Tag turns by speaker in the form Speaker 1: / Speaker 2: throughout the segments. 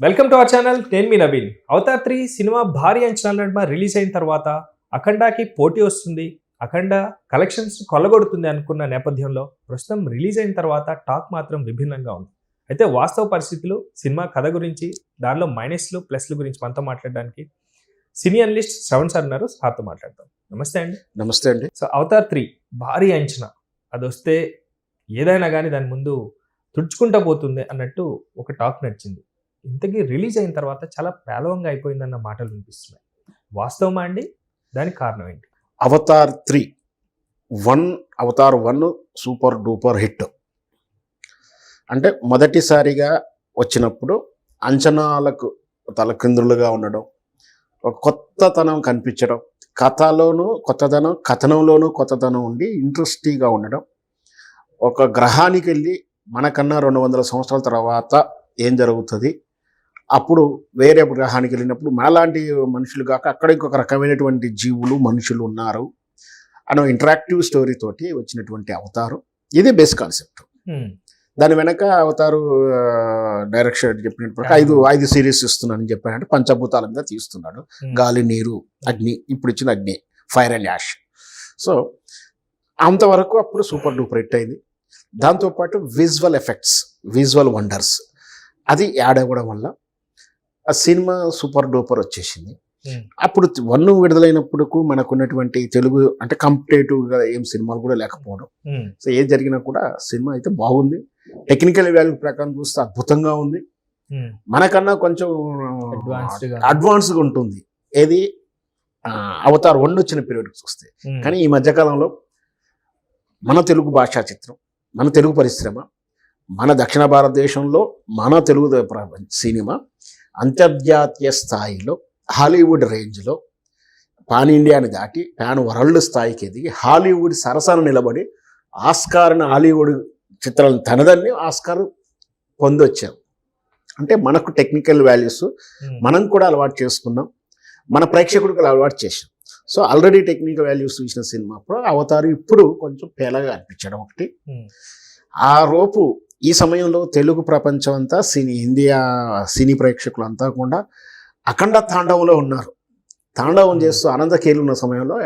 Speaker 1: Welcome to our channel. నేను మీ Naveen. Avatar 3 cinema భారీ అంచనాల నడుమ రిలీజ్ అయిన తర్వాత అఖండాకి పోటీ వస్తుంది, అఖండ కలెక్షన్స్ కొల్లగొడుతుంది అనుకున్న నేపథ్యంలో ప్రస్తుతం రిలీజ్ అయిన తర్వాత టాక్ మాత్రం విభిన్నంగా ఉంది. అయితే వాస్తవ పరిస్థితులు, సినిమా కథ గురించి, దానిలో మైనస్లు ప్లస్లు గురించి మనతో మాట్లాడడానికి సినీ అనలిస్ట్ శ్రవణ్ సార్ ఉన్నారు. సార్తో మాట్లాడతాం. నమస్తే అండి.
Speaker 2: నమస్తే అండి.
Speaker 1: సో అవతార్ 3 భారీ అంచనా, అది వస్తే ఏదైనా కానీ దాని ముందు తుడుచుకుంటా పోతుంది అన్నట్టు ఒక టాక్ నడిచింది. ఇంతకీ రిలీజ్ అయిన తర్వాత చాలా పేలవంగా అయిపోయిందన్న మాటలు వినిపిస్తున్నాయి. వాస్తవమా అండి? దానికి కారణం ఏంటి?
Speaker 2: Avatar 3 Avatar 1 super duper hit. అంటే మొదటిసారిగా వచ్చినప్పుడు అంచనాలకు తలకిందులుగా ఉండడం, ఒక కొత్తతనం కనిపించడం, కథలోనూ కొత్తదనం, కథనంలోనూ కొత్తదనం ఉండి ఇంట్రెస్టింగ్గా ఉండడం, ఒక గ్రహానికి వెళ్ళి మనకన్నా 200 సంవత్సరాల తర్వాత ఏం జరుగుతుంది, అప్పుడు వేరే గ్రహానికి వెళ్ళినప్పుడు మనలాంటి మనుషులు కాక అక్కడ ఇంకొక రకమైనటువంటి జీవులు మనుషులు ఉన్నారు అనే ఇంటరాక్టివ్ స్టోరీ తోటి వచ్చినటువంటి అవతారు. ఇది బేస్ కాన్సెప్ట్. దాని వెనక అవతారు డైరెక్షన్ చెప్పినప్పుడు ఐదు సిరీస్ ఇస్తున్నానని చెప్పానంటే పంచభూతాల మీద తీస్తున్నాడు. గాలి, నీరు, అగ్ని, ఇప్పుడు ఇచ్చిన అగ్ని, ఫైర్ అండ్ యాష్. సో అంతవరకు అప్పుడు సూపర్ డూపర్ హిట్ అయింది. దాంతోపాటు విజువల్ ఎఫెక్ట్స్, విజువల్ వండర్స్ అది యాడ్ అవ్వడం వల్ల ఆ సినిమా సూపర్ డూపర్ వచ్చేసింది. అప్పుడు 1 విడుదలైనప్పుడు మనకున్నటువంటి తెలుగు అంటే కంపిటేటివ్గా ఏం సినిమాలు కూడా లేకపోవడం. సో ఏది జరిగినా కూడా సినిమా అయితే బాగుంది. టెక్నికల్ వాల్యూ ప్రకారం చూస్తే అద్భుతంగా ఉంది. మనకన్నా కొంచెం అడ్వాన్స్గా ఉంటుంది ఏది అవతార్ 1 వచ్చిన పీరియడ్కి చూస్తే. కానీ ఈ మధ్యకాలంలో మన తెలుగు భాషా చిత్రం, మన తెలుగు పరిశ్రమ, మన దక్షిణ భారతదేశంలో మన తెలుగు సినిమా అంతర్జాతీయ స్థాయిలో హాలీవుడ్ రేంజ్లో పాన్ ఇండియాని దాటి పాన్ వరల్డ్ స్థాయికి ఎదిగి హాలీవుడ్ సరసన నిలబడి ఆస్కార్ని హాలీవుడ్ చిత్రాలను తనదన్ని ఆస్కార్ పొందొచ్చాం. అంటే మనకు టెక్నికల్ వాల్యూస్ మనం కూడా అలవాటు చేసుకున్నాం, మన ప్రేక్షకుడికి అలవాటు చేసాం. సో ఆల్రెడీ టెక్నికల్ వాల్యూస్ చూసిన సినిమా అప్పుడు అవతారు ఇప్పుడు కొంచెం పేలగా అనిపించడం ఒకటి. ఆ రోపు ఈ సమయంలో తెలుగు ప్రపంచం అంతా ఇండియా సినీ ప్రేక్షకులంతా కూడా అఖండ తాండవంలో ఉన్నారు. తాండవం చేస్తూ ఆనందకేలు ఉన్న సమయంలో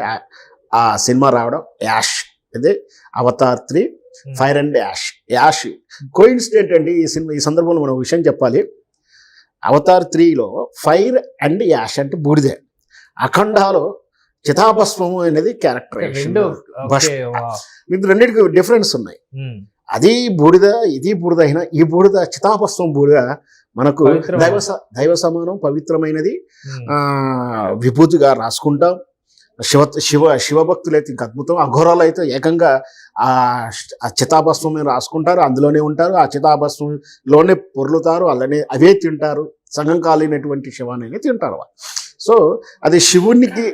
Speaker 2: ఆ సినిమా రావడం, యాష్, అదే Avatar 3 fire and ash coincident అండి. ఈ సందర్భంలో మనం విషయం చెప్పాలి. అవతార్ 3లో ఫైర్ అండ్ యాష్ అంటే బూడిదే, అఖండాలో చితాభస్మము అనేది క్యారెక్టర్. రెండింటికి డిఫరెన్స్ ఉన్నాయి. అది బూడిద, ఇది బూడిద అయినా ఈ బూడిద చితాభస్మం బూడిద మనకు దైవ సమానం, పవిత్రమైనది, విభూతిగా రాసుకుంటాం. శివభక్తులు అయితే ఇంకా అద్భుతం, అఘోరాలు అయితే ఏకంగా ఆ చితాభస్మం మీద రాసుకుంటారు, అందులోనే ఉంటారు, ఆ చితాభస్మంలోనే పొర్లుతారు, అలానే అవే తింటారు, సగం కాలినటువంటి శవాన్ని తింటారు. సో అది శివునికి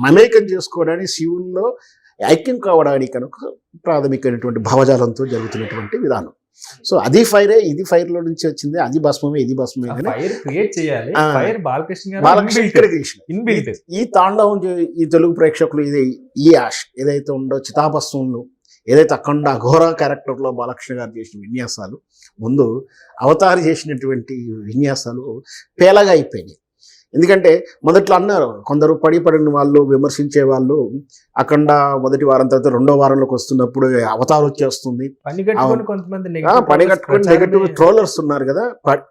Speaker 2: మమేకం చేసుకోవడానికి, శివునిలో ఐక్యం కావడానికి కనుక ప్రాథమికమైనటువంటి భావజాలంతో జరుగుతున్నటువంటి విధానం. సో అది ఫైరే, ఇది ఫైర్లో నుంచి వచ్చింది, అది భస్మమే, ఇది భస్మమే. ఈ తాండవం ఈ తెలుగు ప్రేక్షకులు ఇది ఈ యాష్ ఏదైతే ఉందో చితాభస్మంలో ఏదైతే అఖండ అఘోర క్యారెక్టర్లో బాలకృష్ణ గారు చేసిన విన్యాసాలు, ముందు అవతారి చేసినటువంటి విన్యాసాలు పేలగా అయిపోయినాయి. ఎందుకంటే మొదట్లో అన్నారు కొందరు పడిన వాళ్ళు, విమర్శించే వాళ్ళు, అఖండ మొదటి వారం తర్వాత 2వ వారంలోకి వస్తున్నప్పుడు అవతారం వచ్చేస్తుంది పనిగట్టుకుని నెగటివ్ ట్రోలర్స్ ఉన్నారు కదా.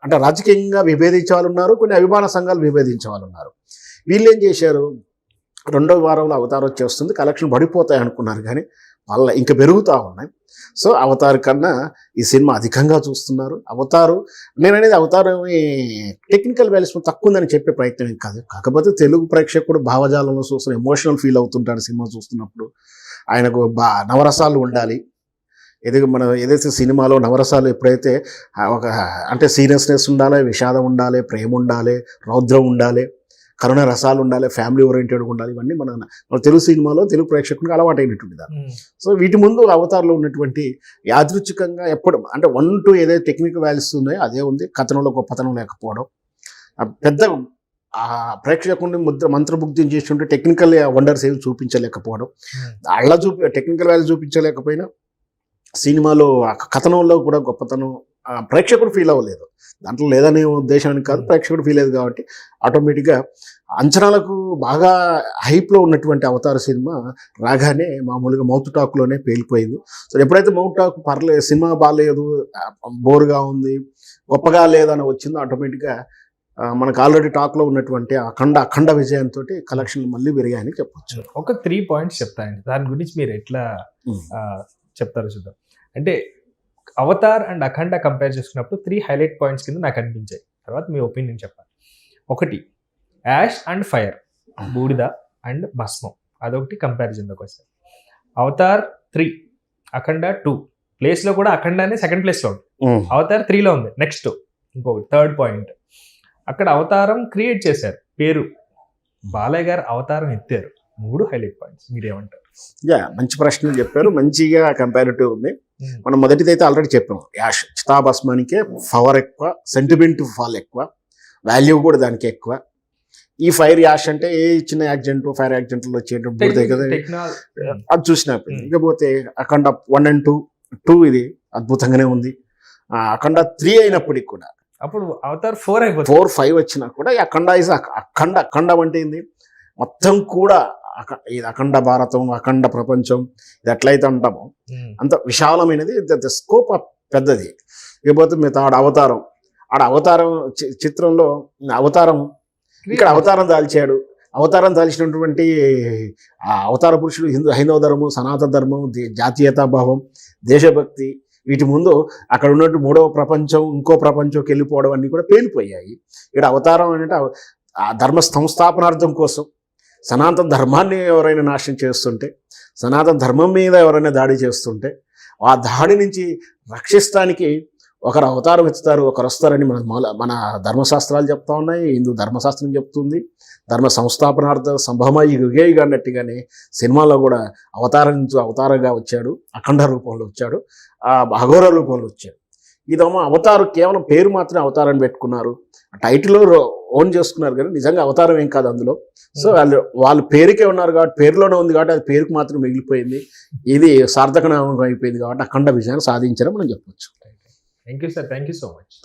Speaker 2: అంటే రాజకీయంగా విభేదించే వాళ్ళు ఉన్నారు, కొన్ని అభిమాన సంఘాలు విభేదించే వాళ్ళు ఉన్నారు. వీళ్ళు ఏం చేశారు, 2వ వారంలో అవతారం వచ్చేస్తుంది, కలెక్షన్ పడిపోతాయి అనుకున్నారు, కానీ వాళ్ళ ఇంకా పెరుగుతూ ఉన్నాయి. సో అవతార్ కన్నా ఈ సినిమా అధికంగా చూస్తున్నారు. అవతారు నేననేది అవతారు టెక్నికల్ వాల్యూస్ తక్కువ ఉందని చెప్పే ప్రయత్నం ఏం కాదు. కాకపోతే తెలుగు ప్రేక్షకుడు భావజాలంలో చూస్తున్న ఎమోషనల్ ఫీల్ అవుతుంటాడు సినిమా చూస్తున్నప్పుడు. ఆయనకు నవరసాలు ఉండాలి. ఏదైతే సినిమాలో నవరసాలు ఎప్పుడైతే ఒక అంటే సీరియస్నెస్ ఉండాలి, విషాదం ఉండాలి, ప్రేమ ఉండాలి, రౌద్రం ఉండాలి, కరుణ రసాలు ఉండాలి, ఫ్యామిలీ ఓరియంటెడ్గా ఉండాలి, ఇవన్నీ మన తెలుగు సినిమాలో తెలుగు ప్రేక్షకునికి అలవాటైనటువంటి దాన్ని. సో వీటి ముందు అవతార్లో ఉన్నటువంటి యాదృచ్ఛికంగా ఎప్పుడు అంటే 1, 2 ఏదైతే టెక్నికల్ వాల్యూస్ ఉన్నాయో అదే ఉంది. కథనంలో గొప్పతనం లేకపోవడం, పెద్ద ప్రేక్షకుడిని మంత్రముగ్ధం చేస్తుంటే టెక్నికల్ వండర్స్ ఏమి చూపించలేకపోవడం, టెక్నికల్ వాల్యూ చూపించలేకపోయినా సినిమాలో కథనంలో కూడా గొప్పతనం ప్రేక్షకుడు ఫీల్ అవ్వలేదు. దాంట్లో లేదనే ఉద్దేశానికి కాదు, ప్రేక్షకుడు ఫీల్ అయ్యేది కాబట్టి ఆటోమేటిక్గా అంచనాలకు బాగా హైప్లో ఉన్నటువంటి అవతార సినిమా రాగానే మామూలుగా మౌత్ టాక్లోనే పేలిపోయింది. సో ఎప్పుడైతే మౌత్ టాక్ పర్లేదు, సినిమా బాగాలేదు, బోర్గా ఉంది, గొప్పగా లేదని వచ్చిందో ఆటోమేటిక్గా మనకు ఆల్రెడీ టాక్లో ఉన్నటువంటి అఖండ విజయంతో కలెక్షన్లు మళ్ళీ పెరిగాయని చెప్పొచ్చు.
Speaker 1: ఒక 3 పాయింట్స్ చెప్తానండి, దాని గురించి మీరు ఎట్లా చెప్తారో చూద్దాం. అంటే అవతార్ అండ్ అఖండ కంపేర్ చేసుకున్నప్పుడు 3 హైలైట్ పాయింట్స్ కింద నాకు అనిపించాయి. తర్వాత మీ ఒపీనియన్ చెప్పాలి. ఒకటి, యాష్ అండ్ ఫైర్, బూడిద అండ్ భస్మం, అదొకటి కంపారిజన్లోకి వస్తాయి. అవతార్ 3, అఖండ 2, ప్లేస్లో కూడా అఖండానే సెకండ్ ప్లేస్లో ఉంది, అవతార్ 3లో ఉంది. నెక్స్ట్ ఇంకొకటి థర్డ్ పాయింట్, అక్కడ అవతారం క్రియేట్ చేశారు, పేరు బాలయ్య గారు అవతారం ఎత్తారు. 3 హైలైట్ పాయింట్స్, మీరేమంటారు?
Speaker 2: మంచి ప్రశ్నలు చెప్పారు, మంచిగా కంపారిటివ్ ఉంది. మనం మొదటిది అయితే ఆల్రెడీ చెప్పాము, యాష్ చితాభస్మానికే పవర్ ఎక్కువ, సెంటిమెంట్ ఫాల్ ఎక్కువ, వాల్యూ కూడా దానికి ఎక్కువ. ఈ ఫైర్ యాష్ అంటే ఏ చిన్న యాక్సిడెంట్, ఫైర్ యాక్సిడెంట్లో వచ్చేటప్పుడు కదా అది చూసినప్పుడు. ఇకపోతే అఖండ 1 and 2 ఇది అద్భుతంగానే ఉంది. అఖండ 3 అయినప్పటికి కూడా,
Speaker 1: అప్పుడు అవతార్ 4 అయిపోతుంది,
Speaker 2: 4, 5 వచ్చినా కూడా అఖండ ఇస్ అఖండం అంటే ఏంది, మొత్తం కూడా ఇది అఖండ భారతం, అఖండ ప్రపంచం, ఇది ఎట్లయితే అంటామో అంత విశాలమైనది, స్కోప్ పెద్దది. ఇకపోతే మిగతా అవతారం చిత్రంలో ఇక్కడ అవతారం దాల్చాడు. అవతారం దాల్చినటువంటి అవతార పురుషుడు హైందవ ధర్మం, సనాతన ధర్మం, జాతీయతా భావం, దేశభక్తి, వీటి ముందు అక్కడ ఉన్నట్టు మూడవ ప్రపంచం, ఇంకో ప్రపంచంకి వెళ్ళిపోవడం అన్నీ కూడా పేలిపోయాయి. ఇక్కడ అవతారం అంటే ఆ ధర్మ సంస్థాపనార్థం కోసం సనాతన ధర్మాన్ని ఎవరైనా నాశనం చేస్తుంటే, సనాతన ధర్మం మీద ఎవరైనా దాడి చేస్తుంటే, ఆ దాడి నుంచి రక్షిస్తానికి ఒకరు అవతారం ఎత్తుతారు, ఒకరు వస్తారని మన ధర్మశాస్త్రాలు చెప్తా ఉన్నాయి, హిందూ ధర్మశాస్త్రం చెప్తుంది. ధర్మ సంస్థాపనార్థ సంభవమై యుగేయుగా అన్నట్టుగానే సినిమాలో కూడా అవతారంగా వచ్చాడు, అఖండ రూపంలో వచ్చాడు, అఘోర రూపంలో వచ్చాడు. ఇదేమో అవతారం కేవలం పేరు మాత్రమే అవతారం పెట్టుకున్నారు, టైటిల్ ఓన్ చేసుకున్నారు, కానీ నిజంగా అవతారం ఏం కాదు అందులో. సో వాళ్ళు పేరుకే ఉన్నారు కాబట్టి, పేరులోనే ఉంది కాబట్టి అది పేరుకు మాత్రం మిగిలిపోయింది. ఇది సార్థకనామం అయిపోయింది కాబట్టి అఖండ విజయాన్ని సాధించడం మనం చెప్పొచ్చు.
Speaker 1: Thank you sir, thank you so much.